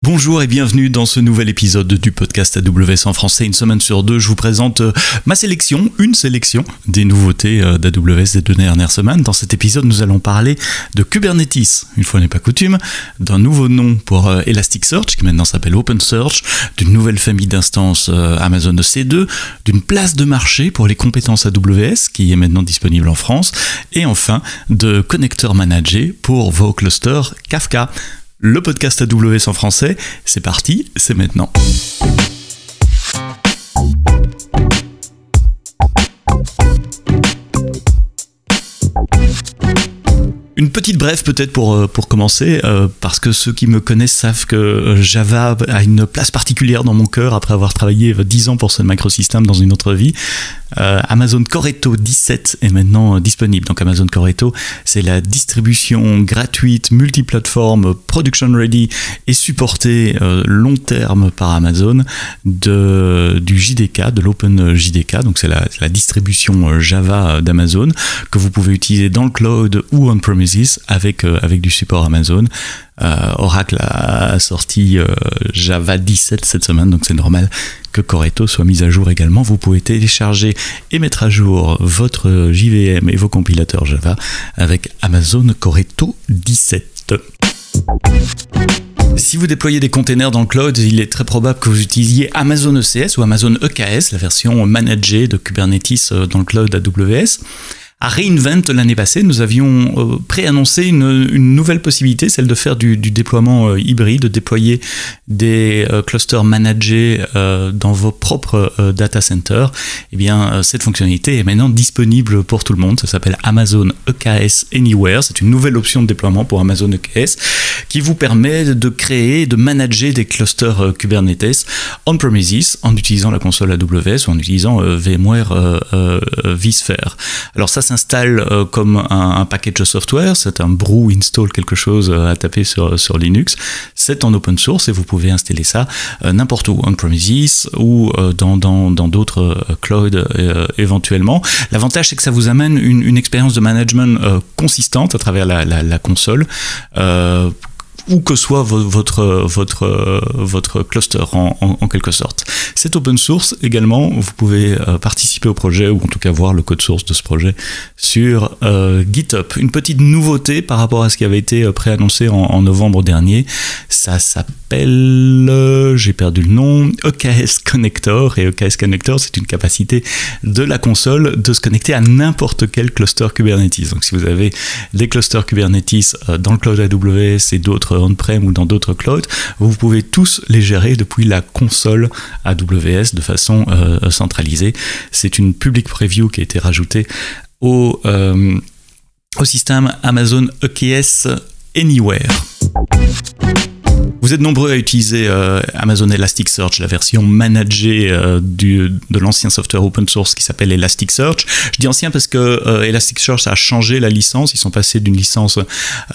Bonjour et bienvenue dans ce nouvel épisode du podcast AWS en français. Une semaine sur deux, je vous présente une sélection des nouveautés d'AWS des 2 dernières semaines. Dans cet épisode, nous allons parler de Kubernetes, une fois n'est pas coutume, d'un nouveau nom pour Elasticsearch, qui maintenant s'appelle OpenSearch, d'une nouvelle famille d'instances Amazon EC2, d'une place de marché pour les compétences AWS, qui est maintenant disponible en France, et enfin de connecteurs managés pour vos clusters Kafka. Le podcast AWS en français, c'est parti, c'est maintenant. Une petite brève peut-être pour commencer, parce que ceux qui me connaissent savent que Java a une place particulière dans mon cœur après avoir travaillé 10 ans pour Sun Microsystems dans une autre vie. Amazon Corretto 17 est maintenant disponible. Donc Amazon Corretto, c'est la distribution gratuite, multiplateforme, production ready et supportée long terme par Amazon du JDK, de l'Open JDK. Donc c'est la distribution Java d'Amazon que vous pouvez utiliser dans le cloud ou on-premises avec du support Amazon. Oracle a sorti Java 17 cette semaine, donc c'est normal que Corretto soit mis à jour également. Vous pouvez télécharger et mettre à jour votre JVM et vos compilateurs Java avec Amazon Corretto 17. Si vous déployez des containers dans le cloud, il est très probable que vous utilisiez Amazon ECS ou Amazon EKS, la version managée de Kubernetes dans le cloud AWS. À reInvent l'année passée, nous avions préannoncé une nouvelle possibilité, celle de faire du déploiement hybride, de déployer des clusters managés dans vos propres data centers. Eh bien, cette fonctionnalité est maintenant disponible pour tout le monde. Ça s'appelle Amazon EKS Anywhere. C'est une nouvelle option de déploiement pour Amazon EKS qui vous permet de créer, de manager des clusters Kubernetes on-premises en utilisant la console AWS ou en utilisant VMware vSphere. Alors ça s'installe comme un package de software, c'est un brew install quelque chose à taper sur Linux, c'est en open source et vous pouvez installer ça n'importe où, on-premises ou dans d'autres clouds éventuellement. L'avantage c'est que ça vous amène une expérience de management consistante à travers la console, où que soit votre cluster en quelque sorte. C'est open source également, vous pouvez participer au projet ou en tout cas voir le code source de ce projet sur GitHub. Une petite nouveauté par rapport à ce qui avait été préannoncé en novembre dernier, ça s'appelle, j'ai perdu le nom, EKS Connector, et EKS Connector c'est une capacité de la console de se connecter à n'importe quel cluster Kubernetes. Donc si vous avez des clusters Kubernetes dans le cloud AWS et d'autres on-prem ou dans d'autres clouds, vous pouvez tous les gérer depuis la console AWS de façon centralisée. C'est une public preview qui a été rajoutée au système Amazon EKS Anywhere. Vous êtes nombreux à utiliser Amazon Elasticsearch, la version managée de l'ancien software open source qui s'appelle Elasticsearch. Je dis ancien parce que Elasticsearch a changé la licence. Ils sont passés d'une licence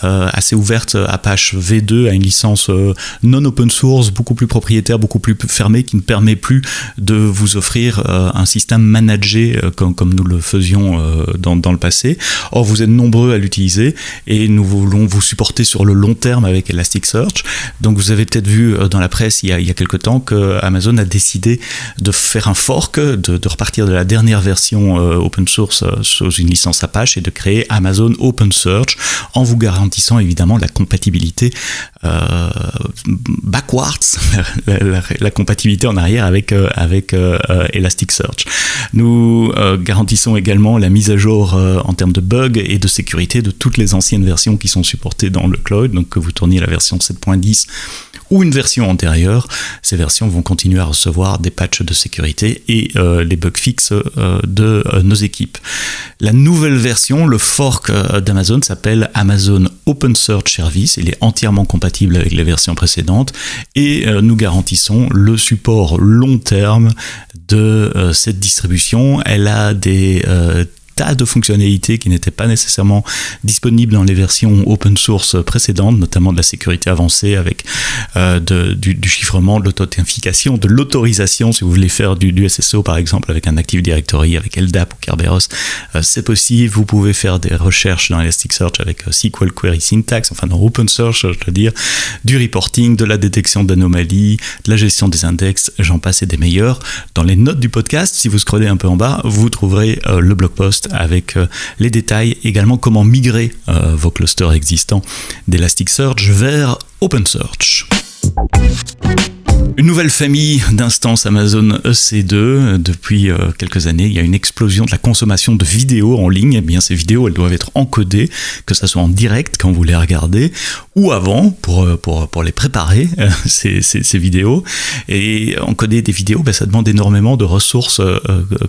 assez ouverte Apache V2 à une licence non open source, beaucoup plus propriétaire, beaucoup plus fermée, qui ne permet plus de vous offrir un système managé comme nous le faisions dans le passé. Or, vous êtes nombreux à l'utiliser et nous voulons vous supporter sur le long terme avec Elasticsearch. Donc vous avez peut-être vu dans la presse il y a quelque temps que Amazon a décidé de faire un fork, de repartir de la dernière version open source sous une licence Apache et de créer Amazon OpenSearch en vous garantissant évidemment la compatibilité backwards, la compatibilité en arrière avec Elasticsearch. Nous garantissons également la mise à jour en termes de bugs et de sécurité de toutes les anciennes versions qui sont supportées dans le cloud, donc que vous tourniez la version 7.10 ou une version antérieure, ces versions vont continuer à recevoir des patchs de sécurité et les bugs fixes de nos équipes. La nouvelle version, le fork d'Amazon, s'appelle Amazon OpenSearch Service. Il est entièrement compatible avec les versions précédentes et nous garantissons le support long terme de cette distribution. Elle a des tas de fonctionnalités qui n'étaient pas nécessairement disponibles dans les versions open source précédentes, notamment de la sécurité avancée avec du chiffrement, de l'authentification, de l'autorisation. Si vous voulez faire du SSO par exemple avec un Active Directory, avec LDAP ou Kerberos, c'est possible. Vous pouvez faire des recherches dans Elasticsearch avec SQL Query Syntax, enfin dans OpenSearch, je veux dire, du reporting, de la détection d'anomalies, de la gestion des index, j'en passe et des meilleurs. Dans les notes du podcast, si vous scrollez un peu en bas, vous trouverez le blog post avec les détails, également comment migrer vos clusters existants d'Elasticsearch vers OpenSearch. Une nouvelle famille d'instances Amazon EC2. Depuis quelques années, il y a une explosion de la consommation de vidéos en ligne. Eh bien, ces vidéos, elles doivent être encodées, que ça soit en direct quand vous les regardez, ou avant pour les préparer, ces vidéos. Et encoder des vidéos, ça demande énormément de ressources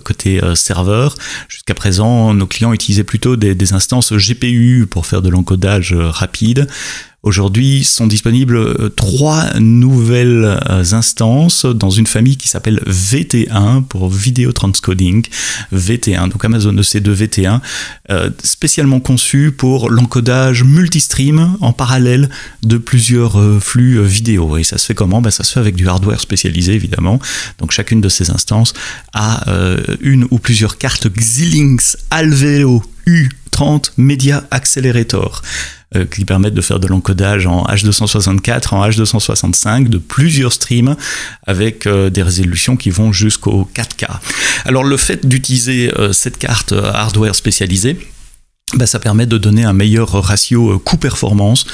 côté serveur. Jusqu'à présent, nos clients utilisaient plutôt des instances GPU pour faire de l'encodage rapide. Aujourd'hui, sont disponibles 3 nouvelles instances dans une famille qui s'appelle VT1 pour Video Transcoding. VT1, donc Amazon EC2 VT1, spécialement conçu pour l'encodage multistream en parallèle de plusieurs flux vidéo. Et ça se fait comment ? Ça se fait avec du hardware spécialisé, évidemment. Donc chacune de ces instances a une ou plusieurs cartes Xilinx Alveo U30 Media Accelerator, qui permettent de faire de l'encodage en H264, en H265, de plusieurs streams avec des résolutions qui vont jusqu'au 4K. Alors le fait d'utiliser cette carte hardware spécialisée, ça permet de donner un meilleur ratio coût-performance,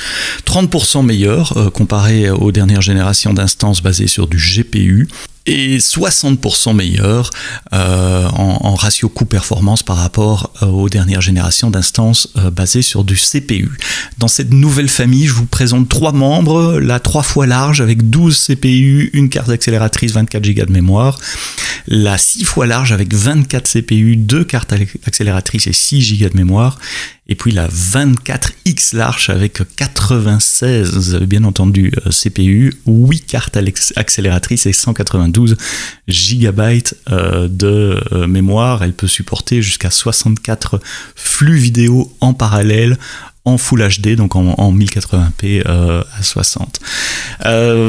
30% meilleur comparé aux dernières générations d'instances basées sur du GPU, et 60% meilleur en ratio coût-performance par rapport aux dernières générations d'instances basées sur du CPU. Dans cette nouvelle famille, je vous présente 3 membres, la 3 fois large avec 12 CPU, une carte accélératrice, 24 Go de mémoire, la 6 fois large avec 24 CPU, 2 cartes accélératrices et 6 Go de mémoire, et puis la 24X large avec 96, vous avez bien entendu, CPU, 8 cartes accélératrices et 192 GB de mémoire. Elle peut supporter jusqu'à 64 flux vidéo en parallèle, en Full HD, donc en 1080p à 60.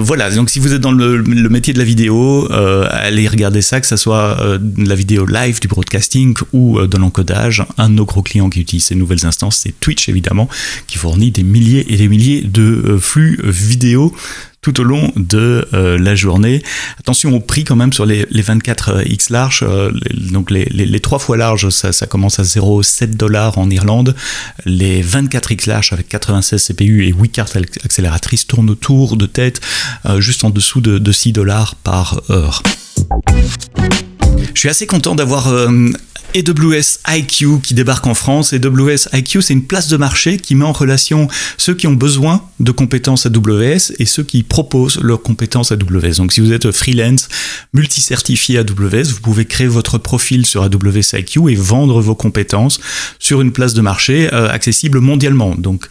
Voilà, donc si vous êtes dans le métier de la vidéo, allez regarder ça, que ce soit de la vidéo live, du broadcasting ou de l'encodage. Un de nos gros clients qui utilise ces nouvelles instances, c'est Twitch évidemment, qui fournit des milliers et des milliers de flux vidéo tout au long de la journée. Attention au prix quand même sur les 24X large, donc les 3 fois large, ça commence à 0,7 $ en Irlande. Les 24X large avec 96 CPU et 8 cartes accélératrices tournent autour de tête, juste en dessous de 6 $ par heure. Je suis assez content d'avoir AWS IQ qui débarque en France. AWS IQ, c'est une place de marché qui met en relation ceux qui ont besoin de compétences AWS et ceux qui proposent leurs compétences AWS. Donc si vous êtes freelance, multi-certifié AWS, vous pouvez créer votre profil sur AWS IQ et vendre vos compétences sur une place de marché accessible mondialement. Donc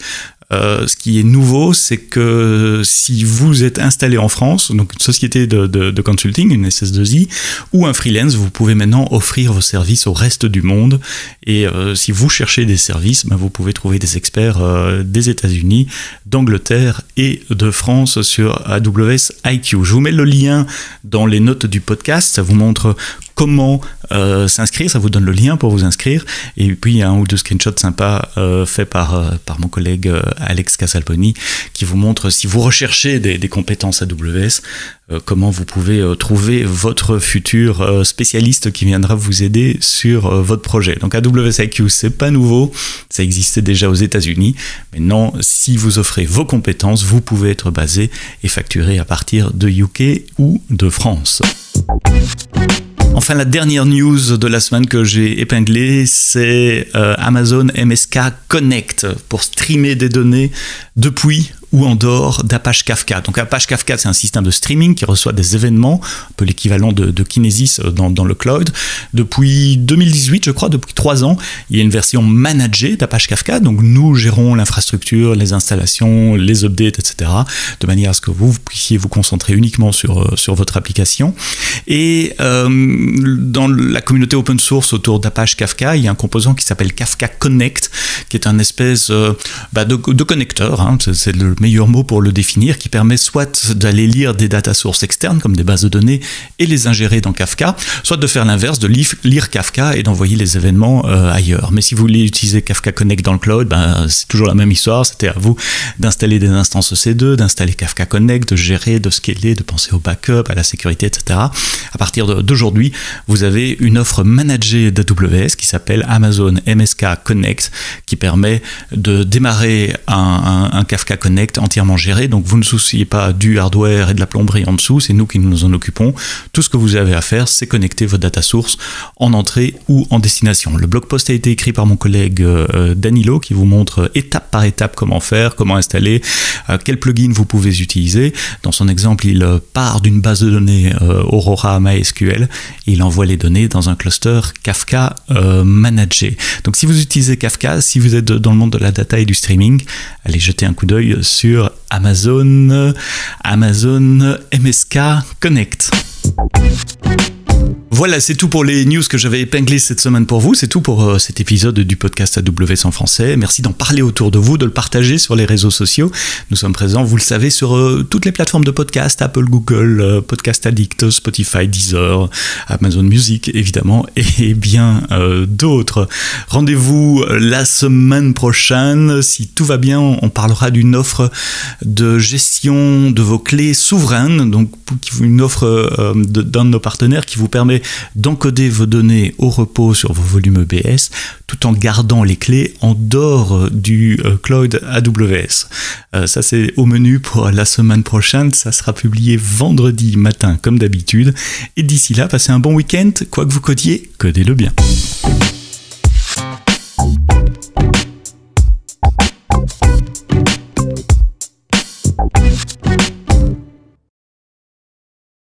ce qui est nouveau, c'est que si vous êtes installé en France, donc une société de consulting, une SS2I, ou un freelance, vous pouvez maintenant offrir vos services au reste du monde. Et si vous cherchez des services, vous pouvez trouver des experts des États-Unis, d'Angleterre et de France sur AWS IQ. Je vous mets le lien dans les notes du podcast, ça vous montre comment s'inscrire, ça vous donne le lien pour vous inscrire, et puis il y a un ou deux screenshots sympas faits par mon collègue Alex Casalponi qui vous montre, si vous recherchez des compétences AWS, comment vous pouvez trouver votre futur spécialiste qui viendra vous aider sur votre projet. Donc AWS IQ, c'est pas nouveau, ça existait déjà aux États-Unis. Maintenant, si vous offrez vos compétences, vous pouvez être basé et facturé à partir de UK ou de France. Enfin, la dernière news de la semaine que j'ai épinglée, c'est Amazon MSK Connect pour streamer des données depuis ou en dehors d'Apache Kafka. Donc Apache Kafka, c'est un système de streaming qui reçoit des événements, un peu l'équivalent de Kinesis dans le cloud. Depuis 2018, je crois, depuis 3 ans, il y a une version managée d'Apache Kafka. Donc nous gérons l'infrastructure, les installations, les updates, etc. de manière à ce que vous puissiez vous concentrer uniquement sur votre application. Et dans la communauté open source autour d'Apache Kafka, il y a un composant qui s'appelle Kafka Connect, qui est un espèce de connecteur, hein, c'est le meilleur mot pour le définir, qui permet soit d'aller lire des data sources externes, comme des bases de données, et les ingérer dans Kafka, soit de faire l'inverse, de lire Kafka et d'envoyer les événements ailleurs. Mais si vous voulez utiliser Kafka Connect dans le cloud, c'est toujours la même histoire, c'était à vous d'installer des instances EC2, d'installer Kafka Connect, de gérer, de scaler, de penser au backup, à la sécurité, etc. À partir d'aujourd'hui, vous avez une offre managée d'AWS qui s'appelle Amazon MSK Connect, qui permet de démarrer un Kafka Connect entièrement géré. Donc vous ne souciez pas du hardware et de la plomberie en dessous, c'est nous qui nous en occupons. Tout ce que vous avez à faire, c'est connecter votre data source en entrée ou en destination. Le blog post a été écrit par mon collègue Danilo, qui vous montre étape par étape comment faire, comment installer, quel plugin vous pouvez utiliser. Dans son exemple, il part d'une base de données Aurora MySQL et il envoie les données dans un cluster Kafka managé. Donc si vous utilisez Kafka, si vous êtes dans le monde de la data et du streaming, allez jeter un coup d'œil sur Amazon MSK Connect. Voilà, c'est tout pour les news que j'avais épinglées cette semaine pour vous. C'est tout pour cet épisode du podcast AWS en français. Merci d'en parler autour de vous, de le partager sur les réseaux sociaux. Nous sommes présents, vous le savez, sur toutes les plateformes de podcast, Apple, Google, Podcast Addict, Spotify, Deezer, Amazon Music, évidemment, et bien d'autres. Rendez-vous la semaine prochaine. Si tout va bien, on parlera d'une offre de gestion de vos clés souveraines, donc une offre d'un de nos partenaires qui vous permet d'encoder vos données au repos sur vos volumes EBS tout en gardant les clés en dehors du cloud AWS. Ça, c'est au menu pour la semaine prochaine. Ça sera publié vendredi matin comme d'habitude. Et d'ici là, passez un bon week-end. Quoi que vous codiez, codez-le bien.